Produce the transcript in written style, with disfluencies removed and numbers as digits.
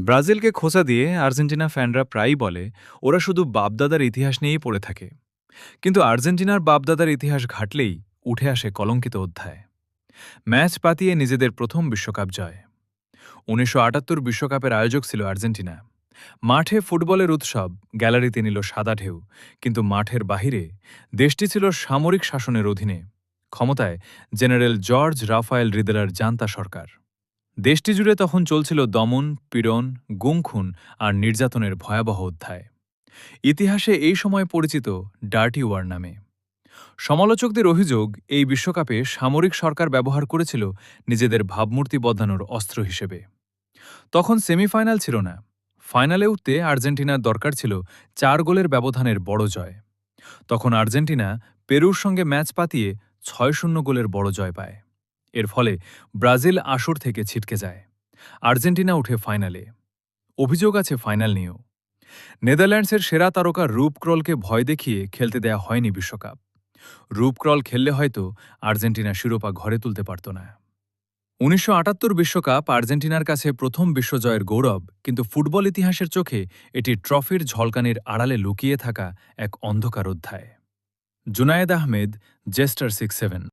ব্রাজিলকে খোঁচা দিয়ে আর্জেন্টিনা ফ্যানরা প্রায়ই বলে ওরা শুধু বাপদাদার ইতিহাস নিয়েই পড়ে থাকে। কিন্তু আর্জেন্টিনার বাপদাদার ইতিহাস ঘাটলেই উঠে আসে কলঙ্কিত অধ্যায়। ম্যাচ পাতিয়ে নিজেদের প্রথম বিশ্বকাপ জয়। ১৯৭৮ বিশ্বকাপের আয়োজক ছিল আর্জেন্টিনা। মাঠে ফুটবলের উৎসব, গ্যালারিতে নিল সাদা ঢেউ। কিন্তু মাঠের বাহিরে দেশটি ছিল সামরিক শাসনের অধীনে। ক্ষমতায় জেনারেল জর্জ রাফায়েল রিদেলার জান্তা সরকার। দেশটি জুড়ে তখন চলছিল দমন, পীড়ন, গুম-খুন আর নির্যাতনের ভয়াবহ অধ্যায়। ইতিহাসে এই সময় পরিচিত ডার্টি ওয়ার নামে। সমালোচকদের অভিযোগ, এই বিশ্বকাপে সামরিক সরকার ব্যবহার করেছিল নিজেদের ভাবমূর্তি বদলানোর অস্ত্র হিসেবে। তখন সেমিফাইনাল ছিল না। ফাইনালে উঠতে আর্জেন্টিনার দরকার ছিল ৪ গোলের ব্যবধানের বড় জয়। তখন আর্জেন্টিনা পেরুর সঙ্গে ম্যাচ পাতিয়ে ৬-০ গোলের বড় জয় পায়। এর ফলে ব্রাজিল আসর থেকে ছিটকে যায়। আর্জেন্টিনা উঠে ফাইনালে। অভিযোগ আছে ফাইনাল নিয়েও। নেদারল্যান্ডসের সেরা তারকা রুপ ক্রলকে ভয় দেখিয়ে খেলতে দেয়া হয়নি বিশ্বকাপ। রুপ ক্রল খেললে হয়তো আর্জেন্টিনা শিরোপা ঘরে তুলতে পারত না। ১৯৭৮ বিশ্বকাপ আর্জেন্টিনার কাছে প্রথম বিশ্বজয়ের গৌরব, কিন্তু ফুটবল ইতিহাসের চোখে এটি ট্রফির ঝলকানির আড়ালে লুকিয়ে থাকা এক অন্ধকার অধ্যায়। জুনায়েদ আহমেদ, জেস্টার ৬-৭।